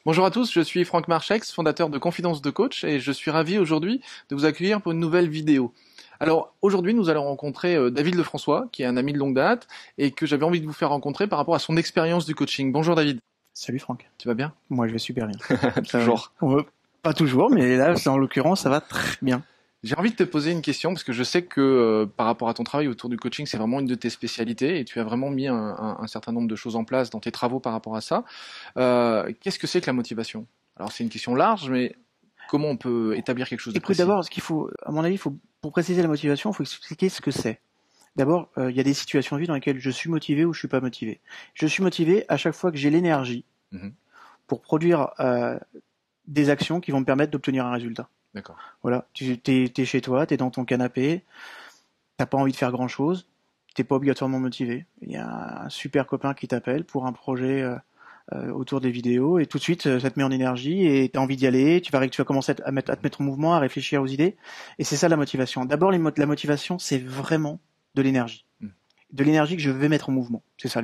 Bonjour à tous, je suis Franck Marchex, fondateur de Confidence de Coach et je suis ravi aujourd'hui de vous accueillir pour une nouvelle vidéo. Alors aujourd'hui nous allons rencontrer David Lefrançois qui est un ami de longue date et que j'avais envie de vous faire rencontrer par rapport à son expérience du coaching. Bonjour David. Salut Franck. Tu vas bien? Moi je vais super bien. Toujours. Pas toujours, mais là en l'occurrence ça va très bien. J'ai envie de te poser une question parce que je sais que par rapport à ton travail autour du coaching, c'est vraiment une de tes spécialités et tu as vraiment mis un certain nombre de choses en place dans tes travaux par rapport à ça. Qu'est-ce que c'est que la motivation? Alors c'est une question large, mais comment on peut établir quelque chose de Écoute, précis? d'abord, ce qu'il faut, à mon avis, pour préciser la motivation, il faut expliquer ce que c'est. D'abord, il y a des situations de vie dans lesquelles je suis motivé ou je suis pas motivé. Je suis motivé à chaque fois que j'ai l'énergie pour produire des actions qui vont me permettre d'obtenir un résultat. D'accord. Voilà, tu t'es chez toi, t'es dans ton canapé, t'as pas envie de faire grand chose, t'es pas obligatoirement motivé. Il y a un super copain qui t'appelle pour un projet autour des vidéos et tout de suite ça te met en énergie et t'as envie d'y aller, tu vas commencer à te mettre en mouvement, à réfléchir aux idées et c'est ça la motivation. D'abord la motivation c'est vraiment de l'énergie. De l'énergie que je vais mettre en mouvement. C'est ça.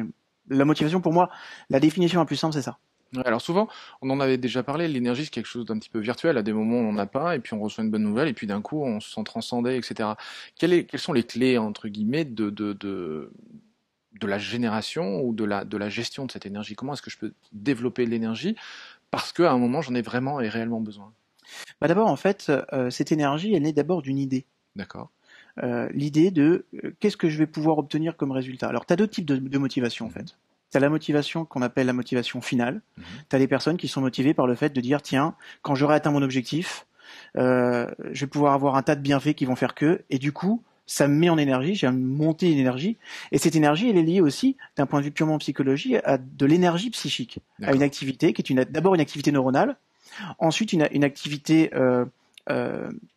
La motivation pour moi, la définition la plus simple c'est ça. Ouais, alors souvent, on en avait déjà parlé, l'énergie c'est quelque chose d'un petit peu virtuel, à des moments on n'en a pas, et puis on reçoit une bonne nouvelle, et puis d'un coup on se sent transcendé, etc. Quelles sont les clés, entre guillemets, de la génération ou de la gestion de cette énergie? Comment est-ce que je peux développer l'énergie? Parce qu'à un moment j'en ai vraiment et réellement besoin. Bah d'abord en fait, cette énergie elle naît d'abord d'une idée. D'accord. L'idée de qu'est-ce que je vais pouvoir obtenir comme résultat. Alors tu as deux types de motivation en fait. Tu as la motivation qu'on appelle la motivation finale. Tu as des personnes qui sont motivées par le fait de dire tiens, quand j'aurai atteint mon objectif, je vais pouvoir avoir un tas de bienfaits qui vont faire que, et du coup, ça me met en énergie, j'ai monté une énergie, et cette énergie, elle est liée aussi, d'un point de vue purement psychologique, à de l'énergie psychique, à une activité qui est d'abord une activité neuronale, ensuite une activité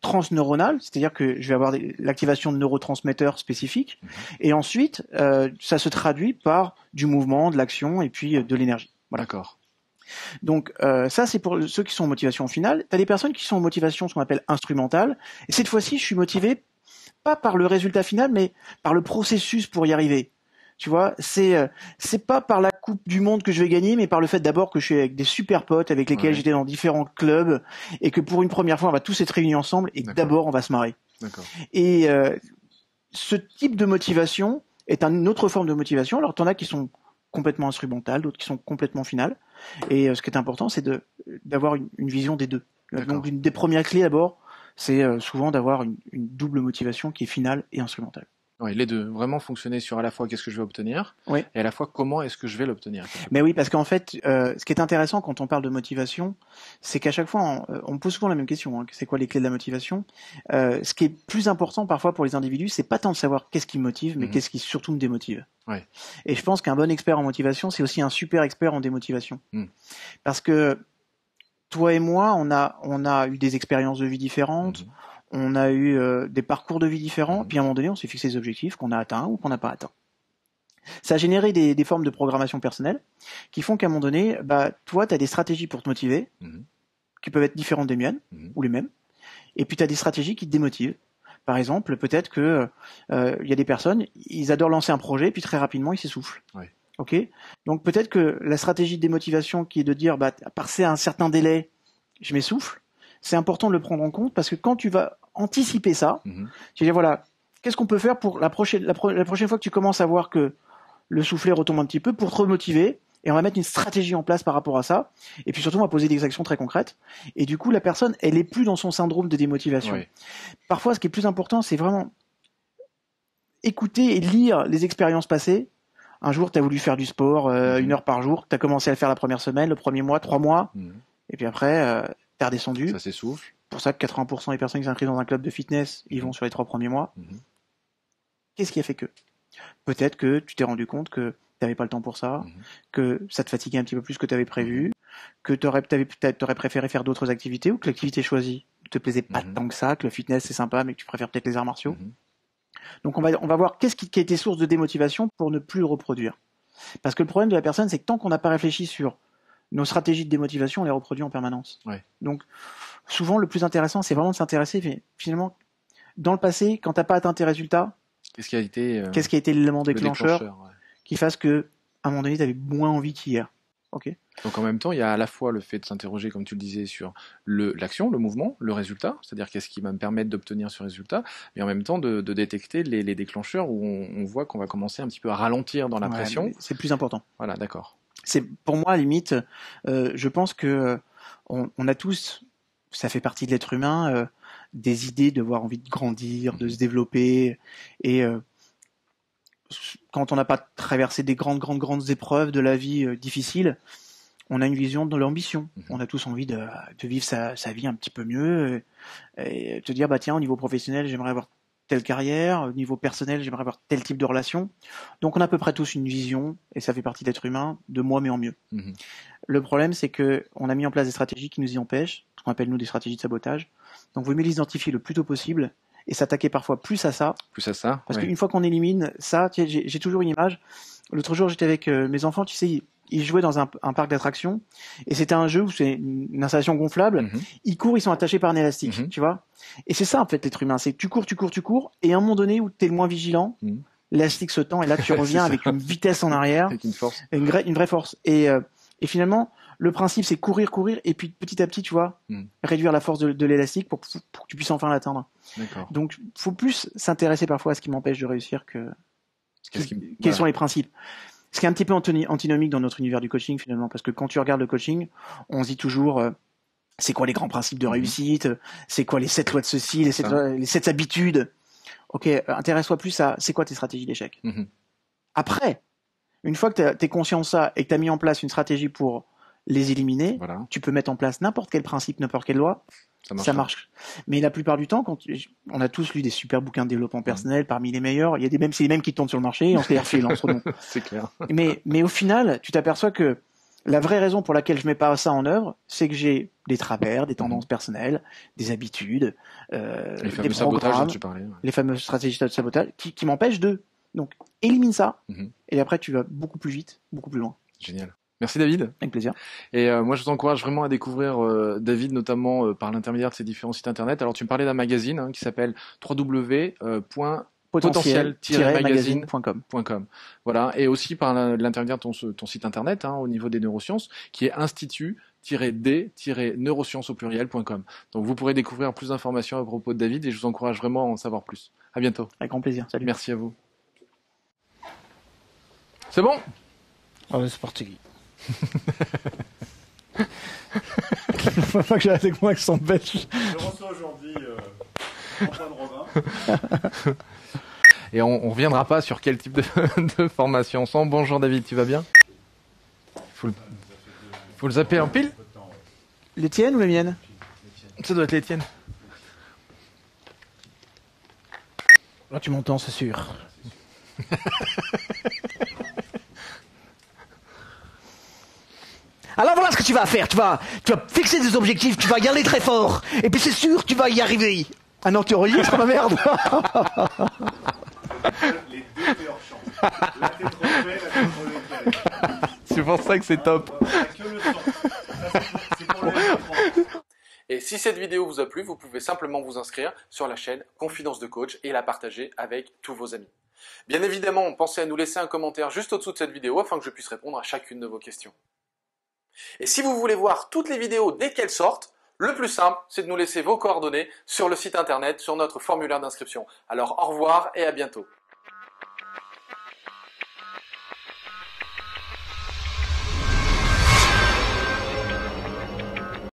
transneuronale, c'est-à-dire que je vais avoir l'activation de neurotransmetteurs spécifiques, et ensuite ça se traduit par du mouvement, de l'action et puis de l'énergie. Voilà. D'accord. Donc ça c'est pour ceux qui sont en motivation finale. Tu as des personnes qui sont en motivation ce qu'on appelle instrumentale, et cette fois-ci je suis motivé pas par le résultat final, mais par le processus pour y arriver. Tu vois, c'est pas par la Coupe du Monde que je vais gagner, mais par le fait d'abord que je suis avec des super potes avec lesquels j'étais dans différents clubs et que pour une première fois on va tous être réunis ensemble et que d'abord on va se marrer. Et ce type de motivation est une autre forme de motivation. Alors t'en as qui sont complètement instrumentales, d'autres qui sont complètement finales. Et ce qui est important, c'est d'avoir une vision des deux. Donc une des premières clés d'abord, c'est souvent d'avoir une double motivation qui est finale et instrumentale. Oui, les deux, vraiment fonctionner sur à la fois qu'est-ce que je vais obtenir et à la fois comment est-ce que je vais l'obtenir. Mais oui, parce qu'en fait, ce qui est intéressant quand on parle de motivation, c'est qu'à chaque fois, on me pose souvent la même question, hein, c'est quoi les clés de la motivation? Ce qui est plus important parfois pour les individus, c'est pas tant de savoir qu'est-ce qui me motive, mais qu'est-ce qui surtout me démotive. Et je pense qu'un bon expert en motivation, c'est aussi un super expert en démotivation. Parce que toi et moi, on a eu des expériences de vie différentes, on a eu des parcours de vie différents, puis à un moment donné, on s'est fixé des objectifs qu'on a atteints ou qu'on n'a pas atteints. Ça a généré des formes de programmation personnelle qui font qu'à un moment donné, bah, toi, tu as des stratégies pour te motiver, qui peuvent être différentes des miennes, ou les mêmes, et puis tu as des stratégies qui te démotivent. Par exemple, peut-être que y a des personnes, ils adorent lancer un projet, puis très rapidement, ils s'essoufflent. Ok. Donc peut-être que la stratégie de démotivation qui est de dire, bah, à passer un certain délai, je m'essouffle, c'est important de le prendre en compte parce que quand tu vas anticiper ça, tu vas dire voilà, qu'est-ce qu'on peut faire pour la prochaine fois que tu commences à voir que le soufflet retombe un petit peu pour te remotiver et on va mettre une stratégie en place par rapport à ça et puis surtout on va poser des actions très concrètes et du coup la personne elle est plus dans son syndrome de démotivation. Parfois ce qui est plus important c'est vraiment écouter et lire les expériences passées. Un jour tu as voulu faire du sport 1 heure par jour, tu as commencé à le faire la première semaine, le premier mois, 3 mois et puis après t'es redescendu. Ça s'essouffle. Pour ça que 80% des personnes qui s'inscrivent dans un club de fitness, ils vont sur les 3 premiers mois. Qu'est-ce qui a fait que? Peut-être que tu t'es rendu compte que tu n'avais pas le temps pour ça, que ça te fatiguait un petit peu plus que tu avais prévu, que tu aurais préféré faire d'autres activités ou que l'activité choisie ne te plaisait pas tant que ça, que le fitness c'est sympa mais que tu préfères peut-être les arts martiaux. Donc on va voir qu'est-ce qui a été source de démotivation pour ne plus le reproduire. Parce que le problème de la personne, c'est que tant qu'on n'a pas réfléchi sur nos stratégies de démotivation, on les reproduit en permanence. Donc souvent le plus intéressant, c'est vraiment de s'intéresser finalement dans le passé, quand t'as pas atteint tes résultats, qu'est-ce qui a été l'élément déclencheur qui fasse que à un moment donné, t'avais moins envie qu'hier. Ok. Donc en même temps, il y a à la fois le fait de s'interroger, comme tu le disais, sur l'action, le mouvement, le résultat, c'est-à-dire qu'est-ce qui va me permettre d'obtenir ce résultat, et en même temps de détecter les déclencheurs où on voit qu'on va commencer un petit peu à ralentir dans la Ouais, pression. c'est le plus important. Voilà, d'accord. C'est pour moi, à la limite, je pense que on a tous, ça fait partie de l'être humain, des idées d'avoir envie de grandir, de se développer, et quand on n'a pas traversé des grandes épreuves de la vie difficiles, on a une vision de l'ambition. On a tous envie de vivre sa vie un petit peu mieux et te dire, bah tiens, au niveau professionnel, j'aimerais avoir telle carrière, au niveau personnel, j'aimerais avoir tel type de relation. Donc on a à peu près tous une vision, et ça fait partie d'être humain, de moi mais en mieux. Le problème, c'est que on a mis en place des stratégies qui nous y empêchent, ce qu'on appelle nous des stratégies de sabotage. Donc vous mieux les identifier le plus tôt possible et s'attaquer parfois plus à ça. Plus à ça. Parce qu'une fois qu'on élimine ça, j'ai toujours une image. L'autre jour, j'étais avec mes enfants, tu sais, ils jouaient dans un parc d'attractions et c'était un jeu où c'est une installation gonflable. Ils courent, ils sont attachés par un élastique, tu vois. Et c'est ça en fait l'être humain, c'est que tu cours et à un moment donné où t'es le moins vigilant, l'élastique se tend et là tu reviens avec une vitesse en arrière, avec une force, une vraie force. Et finalement, le principe c'est courir et puis petit à petit, tu vois, réduire la force de l'élastique pour que tu puisses enfin l'atteindre. Donc, faut plus s'intéresser parfois à ce qui m'empêche de réussir que quels sont les principes. Ce qui est un petit peu antinomique dans notre univers du coaching finalement, parce que quand tu regardes le coaching, on se dit toujours c'est quoi les grands principes de réussite, c'est quoi les 7 lois de ceci, les 7 habitudes. Ok, intéresse-toi plus à c'est quoi tes stratégies d'échec. Après, une fois que tu es conscient de ça et que tu as mis en place une stratégie pour les éliminer, tu peux mettre en place n'importe quel principe, n'importe quelle loi, ça marche. Mais la plupart du temps, on a tous lu des super bouquins de développement personnel, parmi les meilleurs, il y a c'est les mêmes qui tombent sur le marché, on se les refile entre nous. C'est clair. Mais au final, tu t'aperçois que la vraie raison pour laquelle je mets pas ça en œuvre, c'est que j'ai des travers, des tendances personnelles, des habitudes, les des programmes, dont tu parlais, les fameuses stratégies de sabotage qui m'empêchent de. Donc, élimine ça, et après tu vas beaucoup plus vite, beaucoup plus loin. Génial. Merci David. Avec plaisir. Et moi je vous encourage vraiment à découvrir David, notamment par l'intermédiaire de ses différents sites internet. Alors tu me parlais d'un magazine qui s'appelle www.potentiel-magazine.com. Voilà, et aussi par l'intermédiaire de ton site internet au niveau des neurosciences, qui est institut-d-neurosciences au pluriel.com. Donc vous pourrez découvrir plus d'informations à propos de David et je vous encourage vraiment à en savoir plus. À bientôt. Avec grand plaisir. Salut. Merci à vous. C'est bon? Ah, c'est parti. La fois que j'ai avec moi accent belge. Je reçois aujourd'hui Antoine Robin. Et on reviendra pas sur quel type de formation on sent. Bonjour David, tu vas bien? Faut le zapper en pile? Les tiennes ou les miennes? Ça doit être les tiennes. Là tu m'entends, c'est sûr. Alors voilà ce que tu vas faire, tu vas fixer des objectifs, tu vas y aller très fort, et puis c'est sûr, tu vas y arriver. Ah non, tu enregistres ma merde. Les deux meilleures chances. La tête refaite, la tête refaite. C'est pour ça que c'est top. Que le son. C'est pour le l'écran. Et si cette vidéo vous a plu, vous pouvez simplement vous inscrire sur la chaîne Confidence de Coach et la partager avec tous vos amis. Bien évidemment, pensez à nous laisser un commentaire juste au-dessous de cette vidéo afin que je puisse répondre à chacune de vos questions. Et si vous voulez voir toutes les vidéos dès qu'elles sortent, le plus simple, c'est de nous laisser vos coordonnées sur le site internet, sur notre formulaire d'inscription. Alors au revoir et à bientôt.